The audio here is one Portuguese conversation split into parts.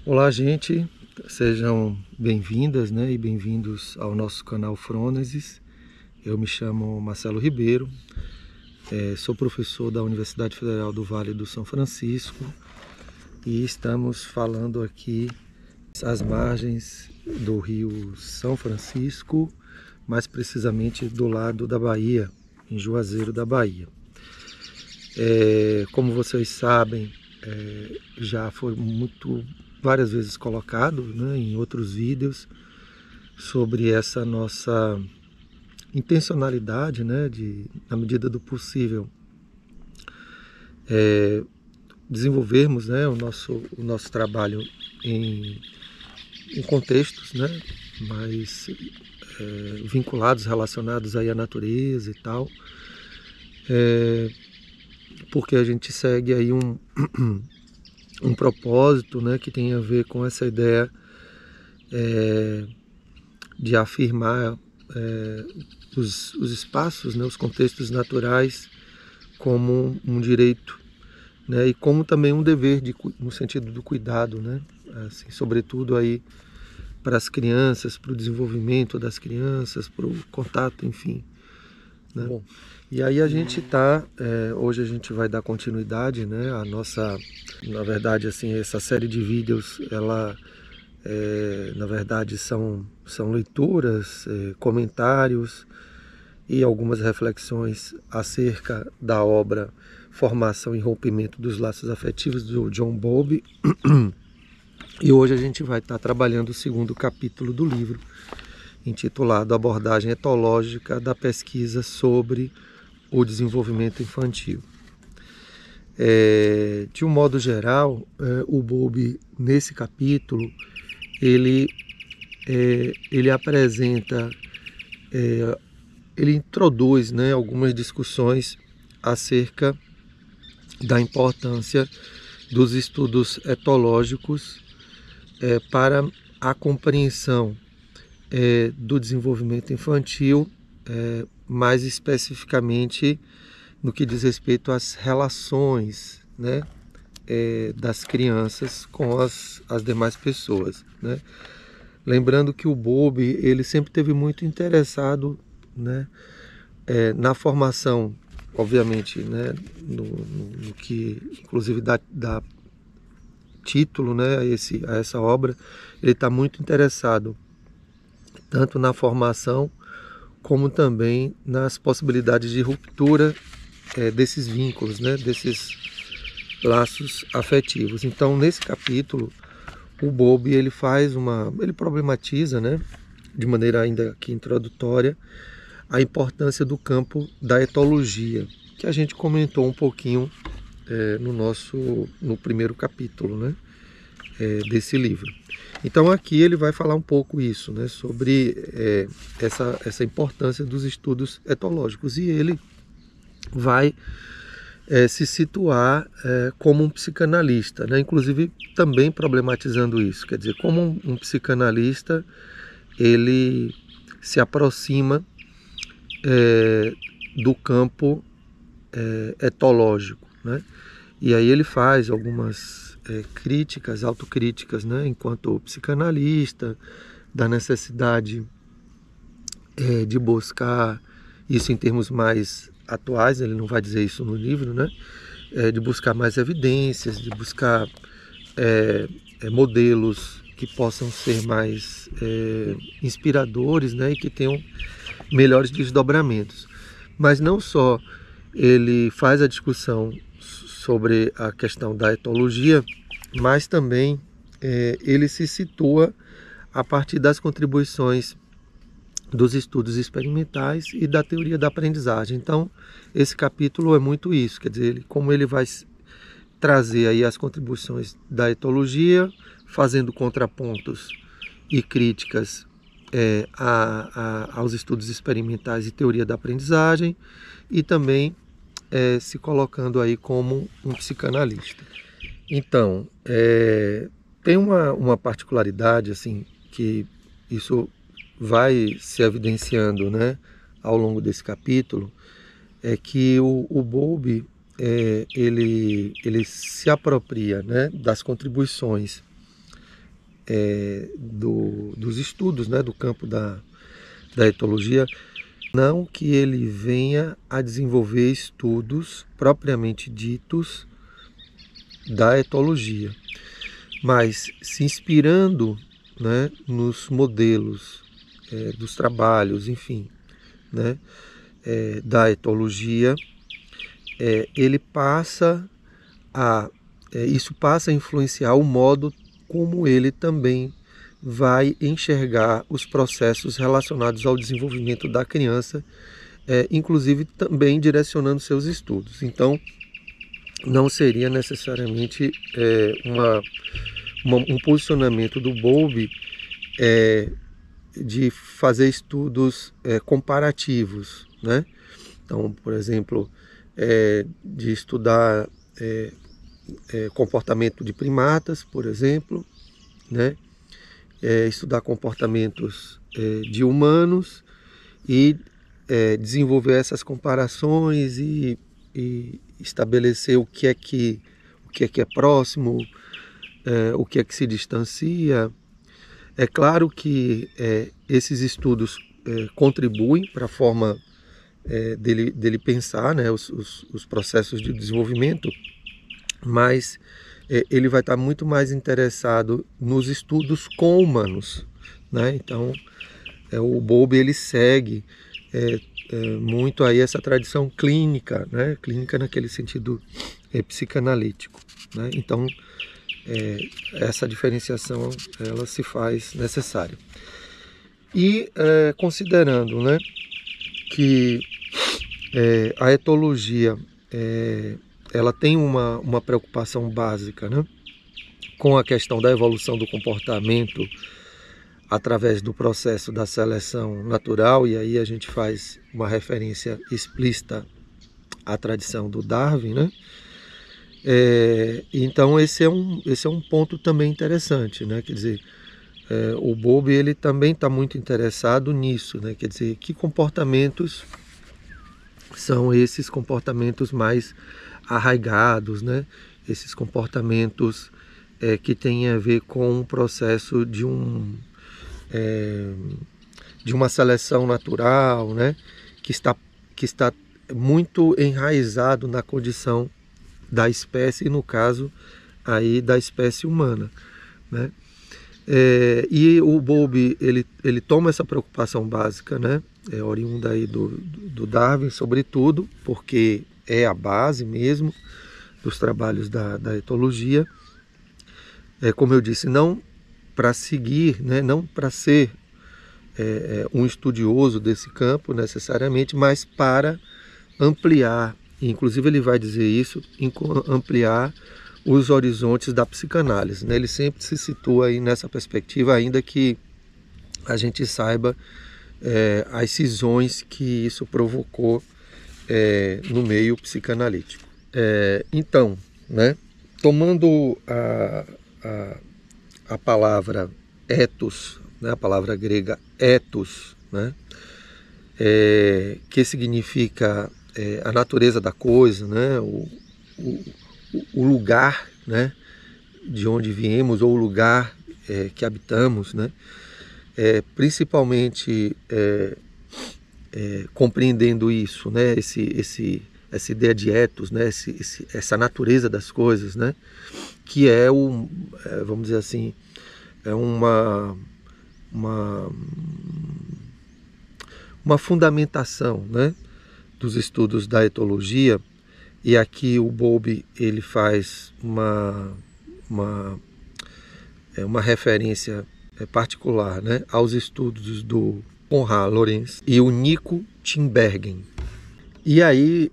Olá, gente, sejam bem-vindas, né, e bem-vindos ao nosso canal Frônesis. Eu me chamo Marcelo Ribeiro, sou professor da Universidade Federal do Vale do São Francisco e estamos falando aqui às margens do Rio São Francisco, mais precisamente do lado da Bahia, em Juazeiro da Bahia. Como vocês sabem, já foi várias vezes colocado, né, em outros vídeos sobre essa nossa intencionalidade, né, de, na medida do possível, desenvolvermos, né, o nosso trabalho em contextos, né, mais vinculados, relacionados aí à natureza e tal, porque a gente segue aí um propósito, né, que tem a ver com essa ideia de afirmar os espaços, né, os contextos naturais como um direito, né, e como também um dever no sentido do cuidado, né, assim, sobretudo aí para as crianças, para o desenvolvimento das crianças, para o contato, enfim, né? Bom, e aí a gente está, hoje a gente vai dar continuidade, né, à nossa, na verdade, assim, essa série de vídeos, ela, na verdade, são leituras, comentários e algumas reflexões acerca da obra Formação e Rompimento dos Laços Afetivos, do John Bowlby. E hoje a gente vai estar trabalhando o segundo capítulo do livro, intitulado Abordagem Etológica da Pesquisa sobre o Desenvolvimento Infantil. De um modo geral, o Bowlby, nesse capítulo, ele apresenta, ele introduz, né, algumas discussões acerca da importância dos estudos etológicos para a compreensão do desenvolvimento infantil, mais especificamente no que diz respeito às relações, né, das crianças com as demais pessoas, né? Lembrando que o Bowlby, ele sempre teve muito interessado, né, na formação, obviamente, né, no que inclusive dá título, né, a essa obra. Ele está muito interessado tanto na formação como também nas possibilidades de ruptura desses vínculos, né, desses laços afetivos. Então, nesse capítulo, o Bowlby ele problematiza, né, de maneira ainda que introdutória, a importância do campo da etologia, que a gente comentou um pouquinho no primeiro capítulo, né, desse livro. Então aqui ele vai falar um pouco isso, né, sobre essa importância dos estudos etológicos, e ele vai se situar como um psicanalista, né, inclusive também problematizando isso, quer dizer, como um psicanalista ele se aproxima do campo etológico, né? E aí ele faz algumas críticas, autocríticas, né, enquanto psicanalista, da necessidade de buscar isso em termos mais atuais. Ele não vai dizer isso no livro, né? De buscar mais evidências, de buscar modelos que possam ser mais inspiradores, né, e que tenham melhores desdobramentos. Mas não só ele faz a discussão sobre a questão da etologia, mas também ele se situa a partir das contribuições dos estudos experimentais e da teoria da aprendizagem. Então, esse capítulo é muito isso, quer dizer, como ele vai trazer aí as contribuições da etologia, fazendo contrapontos e críticas aos estudos experimentais e teoria da aprendizagem, e também se colocando aí como um psicanalista. Então, tem uma particularidade, assim, que isso vai se evidenciando, né, ao longo desse capítulo, é que o Bowlby ele se apropria, né, das contribuições dos estudos, né, do campo da etologia. Não que ele venha a desenvolver estudos propriamente ditos da etologia, mas se inspirando, né, nos modelos dos trabalhos, enfim, né, da etologia, ele passa isso passa a influenciar o modo como ele também vai enxergar os processos relacionados ao desenvolvimento da criança, inclusive também direcionando seus estudos. Então, não seria necessariamente um posicionamento do Bowlby de fazer estudos comparativos, né? Então, por exemplo, de estudar comportamento de primatas, por exemplo, né? Estudar comportamentos de humanos e desenvolver essas comparações e estabelecer o que é próximo, o que é que se distancia. É claro que esses estudos contribuem para a forma dele pensar, né, os processos de desenvolvimento, mas ele vai estar muito mais interessado nos estudos com humanos, né? Então, o Bowlby ele segue muito aí essa tradição clínica, né? Clínica naquele sentido psicanalítico, né? Então, essa diferenciação ela se faz necessária. E considerando, né, que a etologia ela tem uma preocupação básica, né, com a questão da evolução do comportamento através do processo da seleção natural, e aí a gente faz uma referência explícita à tradição do Darwin, né? Então esse é um ponto também interessante, né? Quer dizer, o Bowlby ele também está muito interessado nisso, né? Quer dizer, que comportamentos são esses comportamentos mais arraigados, né? Esses comportamentos que têm a ver com o processo de uma seleção natural, né? que está muito enraizado na condição da espécie, no caso aí da espécie humana, né? E o Bowlby ele toma essa preocupação básica, né? Oriunda aí do Darwin, sobretudo, porque é a base mesmo dos trabalhos da etologia. Como eu disse, não para seguir, né? Não para ser um estudioso desse campo necessariamente, mas para ampliar, inclusive ele vai dizer isso, ampliar os horizontes da psicanálise, né? Ele sempre se situa aí nessa perspectiva, ainda que a gente saiba as cisões que isso provocou no meio psicanalítico. Então, né, tomando a palavra ethos, né, a palavra grega ethos, né, que significa a natureza da coisa, né, o lugar, né, de onde viemos, ou o lugar que habitamos, né, principalmente compreendendo isso, né, essa ideia de ethos, né, essa natureza das coisas, né, que vamos dizer assim, é uma fundamentação, né, dos estudos da etologia. E aqui o Bowlby ele faz uma referência particular, né, aos estudos do Konrad Lorenz e o Nico Tinbergen. E aí,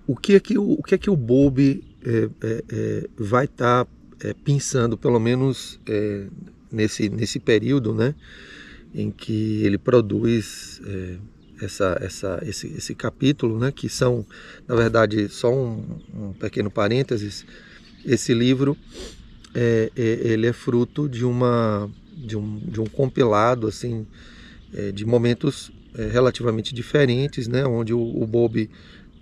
o que é que o Bowlby vai estar pensando, pelo menos nesse período, né, em que ele produz esse capítulo, né, que são, na verdade, só um pequeno parênteses. Esse livro ele é fruto de um compilado assim, de momentos relativamente diferentes, né, onde o Bowlby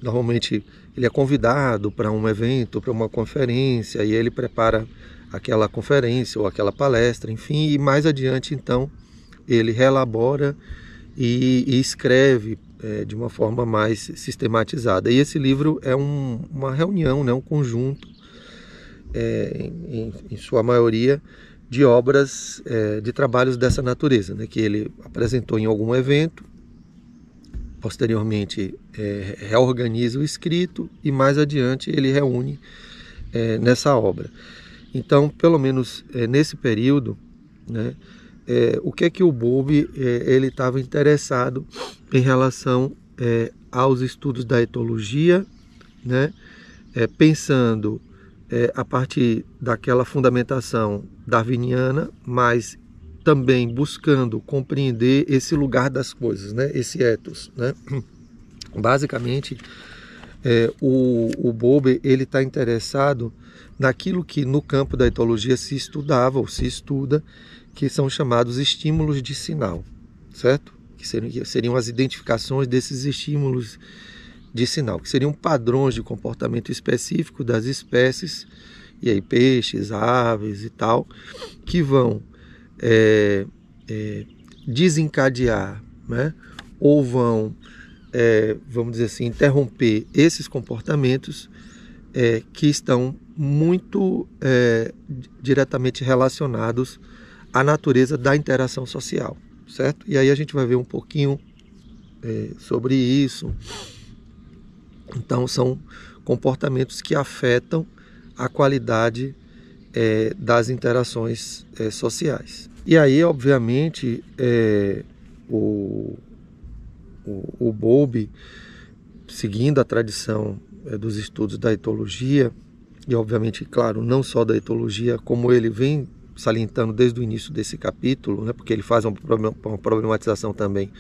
normalmente ele é convidado para um evento, para uma conferência, e ele prepara aquela conferência ou aquela palestra, enfim, e mais adiante então ele reelabora e escreve de uma forma mais sistematizada. E esse livro é uma reunião, né, um conjunto, em sua maioria, de obras, de trabalhos dessa natureza, né, que ele apresentou em algum evento, posteriormente reorganiza o escrito e mais adiante ele reúne nessa obra. Então, pelo menos nesse período, né, o que é que o Bowlby ele estava interessado em relação aos estudos da etologia, né, pensando a partir daquela fundamentação darwiniana, mas também buscando compreender esse lugar das coisas, né, esse ethos, né? Basicamente, o Bowlby ele está interessado naquilo que no campo da etologia se estudava ou se estuda, que são chamados estímulos de sinal, certo? Que seriam as identificações desses estímulos de sinal, que seriam padrões de comportamento específico das espécies, e aí peixes, aves e tal, que vão desencadear, né? Ou vão, vamos dizer assim, interromper esses comportamentos que estão muito diretamente relacionados à natureza da interação social, certo? E aí a gente vai ver um pouquinho sobre isso. Então são comportamentos que afetam a qualidade das interações sociais. E aí, obviamente, o Bowlby, seguindo a tradição dos estudos da etologia, e obviamente, claro, não só da etologia, como ele vem salientando desde o início desse capítulo, né, porque ele faz uma problematização também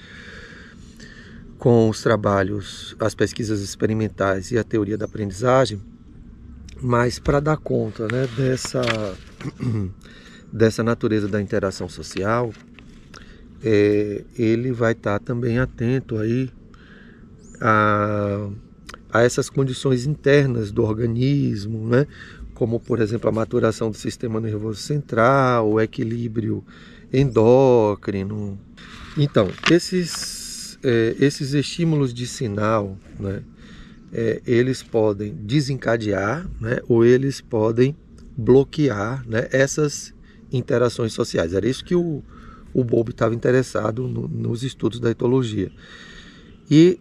com os trabalhos, as pesquisas experimentais e a teoria da aprendizagem, mas para dar conta, né, dessa natureza da interação social, ele vai estar também atento aí a essas condições internas do organismo, né, como, por exemplo, a maturação do sistema nervoso central, o equilíbrio endócrino. Então, esses estímulos de sinal, né, eles podem desencadear, né, ou eles podem bloquear, né, essas interações sociais. Era isso que o Bowlby estava interessado nos estudos da etologia. E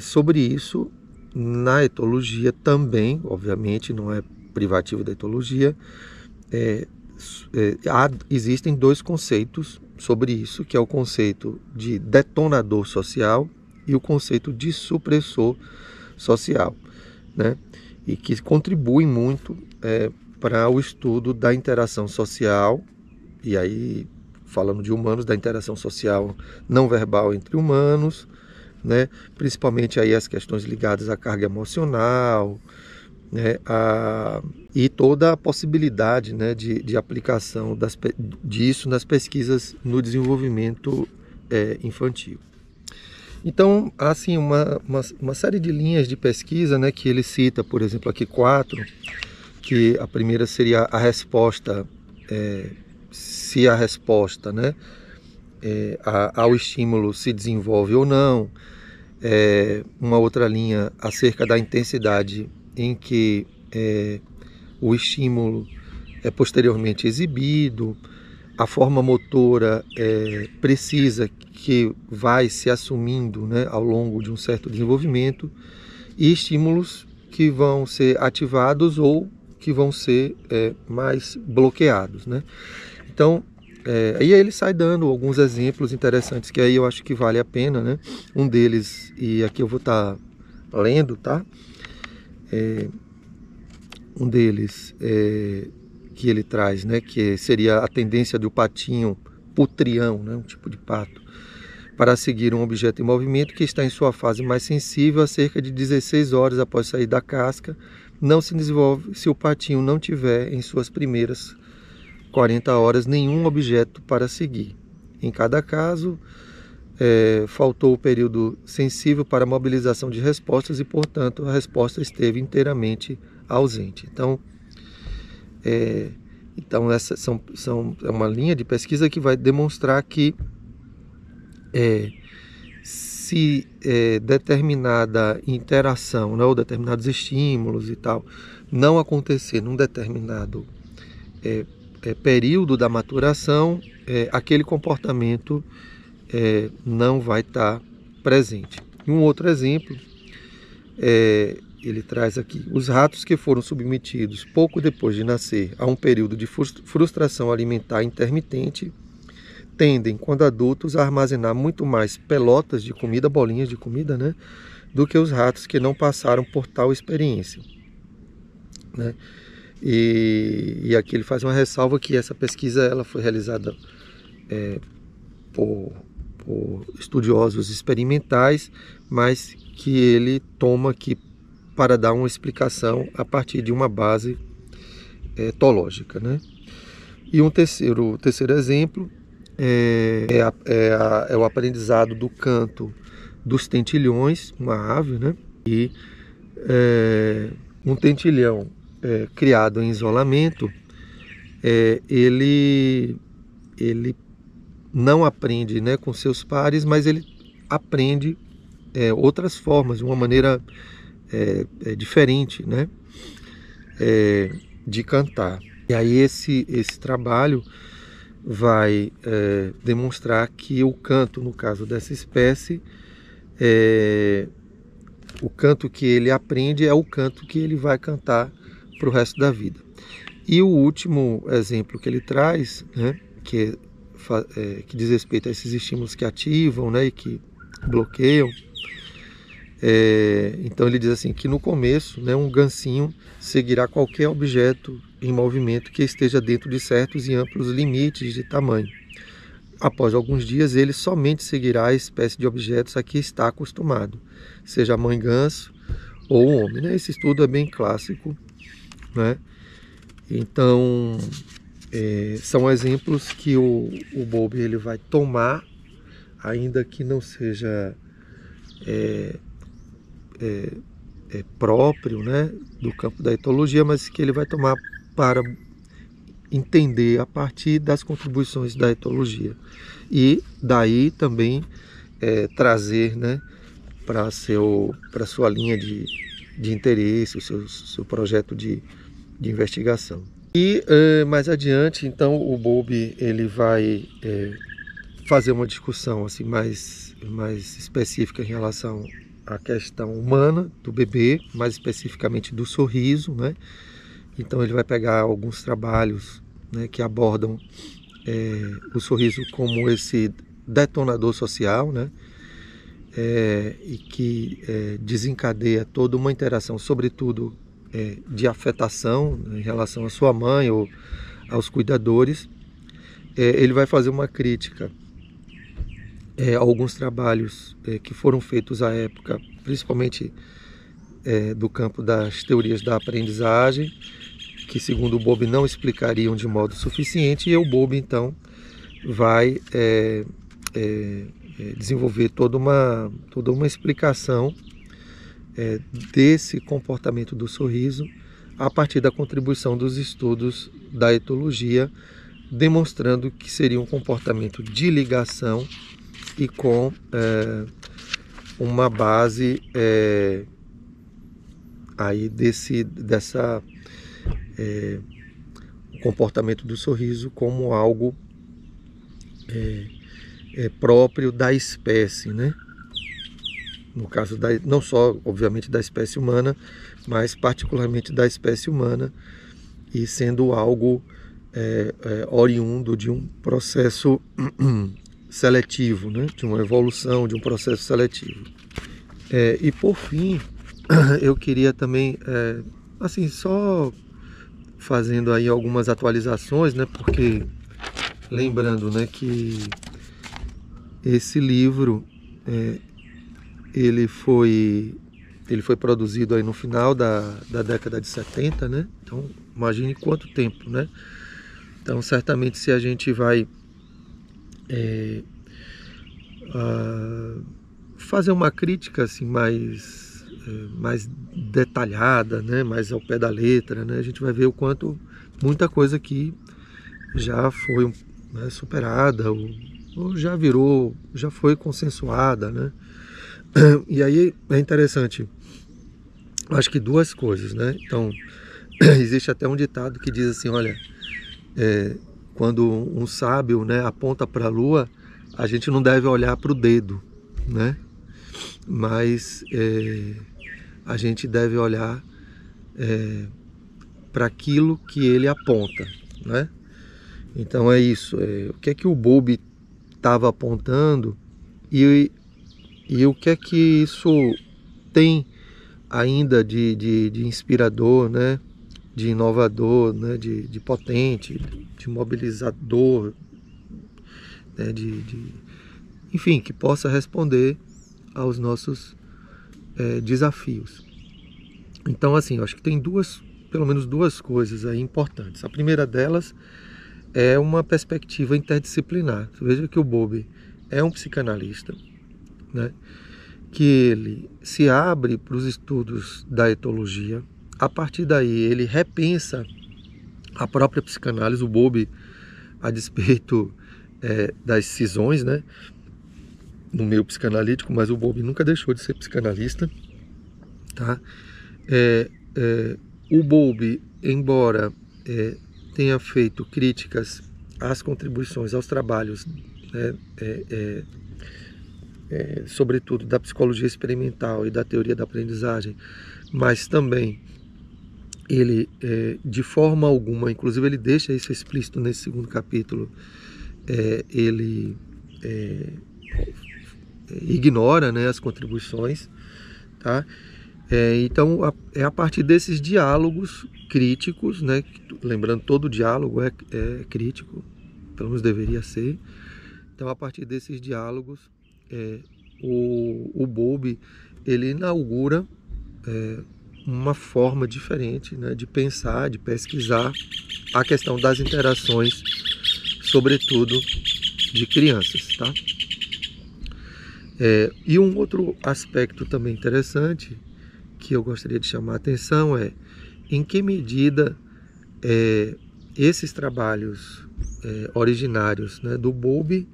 sobre isso, na etologia também, obviamente, não é privativo da etologia, existem dois conceitos sobre isso, que é o conceito de detonador social e o conceito de supressor social, né? E que contribuem muito para o estudo da interação social, e aí falando de humanos, da interação social não verbal entre humanos, né? Principalmente aí as questões ligadas à carga emocional, né? E toda a possibilidade, né, de aplicação disso nas pesquisas no desenvolvimento infantil. Então, há assim, uma série de linhas de pesquisa, né, que ele cita, por exemplo, aqui 4, que a primeira seria a resposta, se a resposta, né, ao estímulo se desenvolve ou não. Uma outra linha acerca da intensidade em que o estímulo é posteriormente exibido, a forma motora precisa que vai se assumindo, né, ao longo de um certo desenvolvimento, e estímulos que vão ser ativados ou que vão ser mais bloqueados, né? Então, aí ele sai dando alguns exemplos interessantes que aí eu acho que vale a pena, né? Um deles, e aqui eu vou estar lendo, tá? Um deles que ele traz, né, que seria a tendência do patinho putrião, né, um tipo de pato, para seguir um objeto em movimento que está em sua fase mais sensível a cerca de 16 horas após sair da casca, não se desenvolve se o patinho não tiver em suas primeiras 40 horas nenhum objeto para seguir. Em cada caso, faltou o período sensível para a mobilização de respostas e, portanto, a resposta esteve inteiramente ausente. Então, Então essa é uma linha de pesquisa que vai demonstrar que se determinada interação, né, ou determinados estímulos e tal, não acontecer num determinado período da maturação, aquele comportamento não vai estar presente. E um outro exemplo, ele traz aqui: os ratos que foram submetidos pouco depois de nascer a um período de frustração alimentar intermitente tendem, quando adultos, a armazenar muito mais pelotas de comida, bolinhas de comida, né, do que os ratos que não passaram por tal experiência, né? E aqui ele faz uma ressalva que essa pesquisa ela foi realizada por estudiosos experimentais, mas que ele toma aqui para dar uma explicação a partir de uma base etológica, né? E um terceiro exemplo é o aprendizado do canto dos tentilhões, uma ave, né? E um tentilhão criado em isolamento, ele não aprende, né, com seus pares, mas ele aprende outras formas, de uma maneira diferente, né, de cantar. E aí esse trabalho vai demonstrar que o canto, no caso dessa espécie, o canto que ele aprende é o canto que ele vai cantar para o resto da vida. E o último exemplo que ele traz, né, que diz respeito a esses estímulos que ativam, né, e que bloqueiam, então ele diz assim, que no começo, né, um gansinho seguirá qualquer objeto em movimento que esteja dentro de certos e amplos limites de tamanho. Após alguns dias, ele somente seguirá a espécie de objetos a que está acostumado, seja a mãe ganso ou o homem, né? Esse estudo é bem clássico, né? Então, são exemplos que o Bowlby ele vai tomar, ainda que não seja próprio, né, do campo da etologia, mas que ele vai tomar para entender a partir das contribuições da etologia. E daí também trazer, né, para sua linha de interesse, o seu projeto de investigação. E mais adiante, então, o Bowlby ele vai fazer uma discussão assim, mais específica em relação à questão humana do bebê, mais especificamente do sorriso, né? Então ele vai pegar alguns trabalhos, né, que abordam o sorriso como esse detonador social, né? E que desencadeia toda uma interação, sobretudo de afetação, né, em relação à sua mãe ou aos cuidadores. Ele vai fazer uma crítica a alguns trabalhos que foram feitos à época, principalmente do campo das teorias da aprendizagem, que segundo o Bowlby não explicariam de modo suficiente, e o Bowlby então vai desenvolver toda uma explicação desse comportamento do sorriso a partir da contribuição dos estudos da etologia, demonstrando que seria um comportamento de ligação e com uma base aí dessa comportamento do sorriso como algo próprio da espécie, né? No caso não só, obviamente, da espécie humana, mas particularmente da espécie humana, e sendo algo oriundo de um processo seletivo, né? De uma evolução, de um processo seletivo. E por fim, eu queria também, assim, só fazendo aí algumas atualizações, né? Porque lembrando, né, que esse livro ele foi produzido aí no final da década de 70, né? Então imagine quanto tempo, né? Então certamente se a gente vai fazer uma crítica assim mais detalhada, né? Mais ao pé da letra, né? A gente vai ver o quanto muita coisa aqui já foi, né, superada, ou já foi consensuada, né? E aí é interessante, acho que duas coisas, né? Então, existe até um ditado que diz assim, olha, quando um sábio, né, aponta para a lua, a gente não deve olhar para o dedo, né? Mas a gente deve olhar para aquilo que ele aponta, né? Então é isso. O que é que o Bowlby estava apontando e o que é que isso tem ainda de inspirador, né? De inovador, né? De potente, de mobilizador, né? Enfim, que possa responder aos nossos desafios. Então, assim, eu acho que tem pelo menos duas coisas aí importantes. A primeira delas é uma perspectiva interdisciplinar. Você veja que o Bowlby é um psicanalista, né, que ele se abre para os estudos da etologia. A partir daí, ele repensa a própria psicanálise. O Bowlby, a despeito das cisões, né, no meio psicanalítico, mas o Bowlby nunca deixou de ser psicanalista, tá? O Bowlby, embora tenha feito críticas às contribuições, aos trabalhos, né, sobretudo da psicologia experimental e da teoria da aprendizagem, mas também ele, de forma alguma, inclusive ele deixa isso explícito nesse segundo capítulo, ele ignora, né, as contribuições, tá? Então é a partir desses diálogos críticos, né, lembrando, todo diálogo é crítico, pelo menos deveria ser. Então a partir desses diálogos o Bowlby, ele inaugura uma forma diferente, né, de pensar, de pesquisar a questão das interações, sobretudo de crianças, tá? E um outro aspecto também interessante que eu gostaria de chamar a atenção é em que medida esses trabalhos originários, né, do Bowlby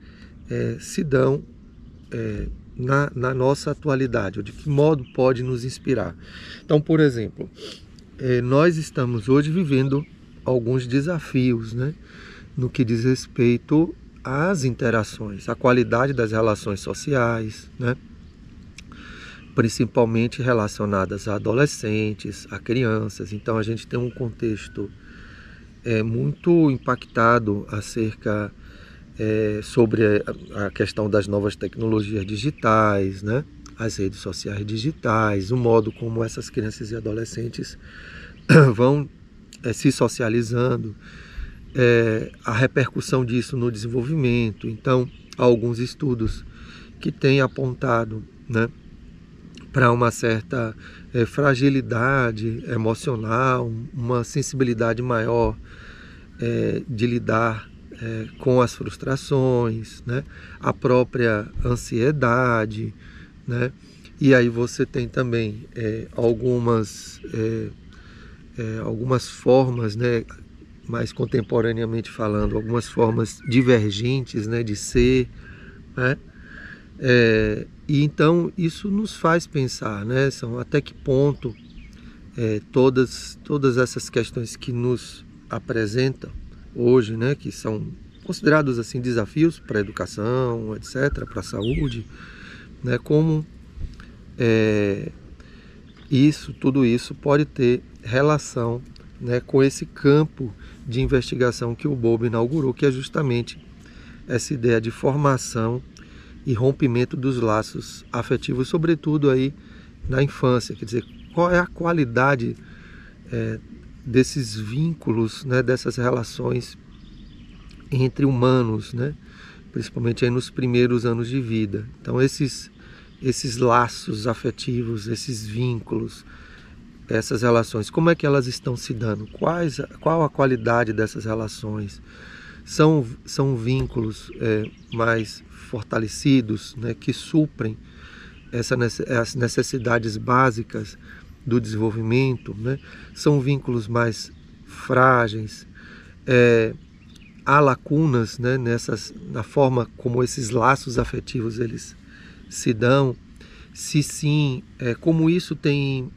se dão na nossa atualidade, ou de que modo pode nos inspirar. Então, por exemplo, nós estamos hoje vivendo alguns desafios, né, no que diz respeito às interações, à qualidade das relações sociais, né, principalmente relacionadas a adolescentes, a crianças. Então a gente tem um contexto muito impactado acerca sobre a questão das novas tecnologias digitais, né? As redes sociais digitais, o modo como essas crianças e adolescentes vão se socializando, a repercussão disso no desenvolvimento. Então, há alguns estudos que têm apontado, né, para uma certa fragilidade emocional, uma sensibilidade maior de lidar com as frustrações, né? A própria ansiedade, né? E aí você tem também algumas formas, né, mais contemporaneamente falando, algumas formas divergentes, né, de ser, né? E então isso nos faz pensar, né, até que ponto todas essas questões que nos apresentam hoje, né, que são considerados assim desafios para a educação, etc., para a saúde, né, como tudo isso pode ter relação, né, com esse campo de investigação que o Bowlby inaugurou, que é justamente essa ideia de formação e rompimento dos laços afetivos, sobretudo aí na infância. Quer dizer, qual é a qualidade desses vínculos, né, dessas relações entre humanos, né, principalmente aí nos primeiros anos de vida. Então esses laços afetivos, esses vínculos, essas relações, como é que elas estão se dando? Qual a qualidade dessas relações? São vínculos mais fortalecidos, né, que suprem as necessidades básicas do desenvolvimento, né? São vínculos mais frágeis. há lacunas, né, na forma como esses laços afetivos eles se dão, se sim, como isso tem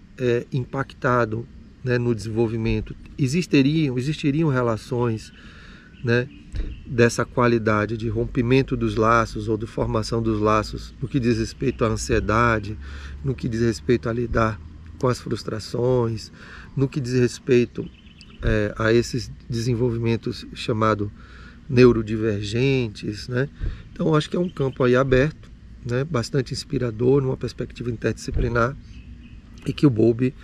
impactado, né, no desenvolvimento, existiriam relações, né, dessa qualidade de rompimento dos laços ou de formação dos laços no que diz respeito à ansiedade, no que diz respeito a lidar com as frustrações, no que diz respeito a esses desenvolvimentos chamados neurodivergentes, né? Então acho que é um campo aí aberto, né, bastante inspirador, numa perspectiva interdisciplinar, e que o Bowlby,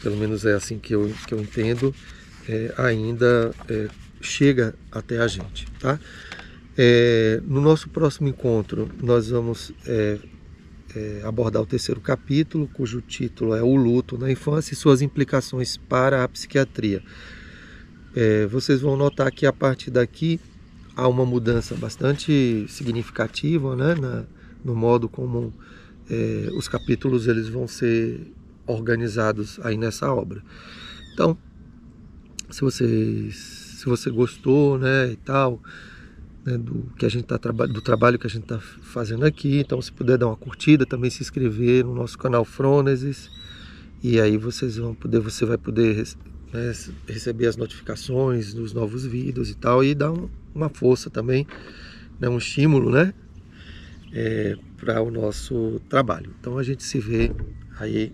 pelo menos é assim que eu entendo, ainda chega até a gente, tá? No nosso próximo encontro nós vamos abordar o terceiro capítulo, cujo título é O Luto na Infância e suas implicações para a psiquiatria. Vocês vão notar que a partir daqui há uma mudança bastante significativa, né, no modo como os capítulos eles vão ser organizados aí nessa obra. Então, se você gostou, né, e tal, né, do trabalho que a gente está fazendo aqui, então se puder dar uma curtida, também se inscrever no nosso canal Frônesis, e aí você vai poder, né, receber as notificações dos novos vídeos e tal, e dar uma força também, né, um estímulo, né, para o nosso trabalho. Então a gente se vê aí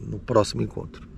no próximo encontro.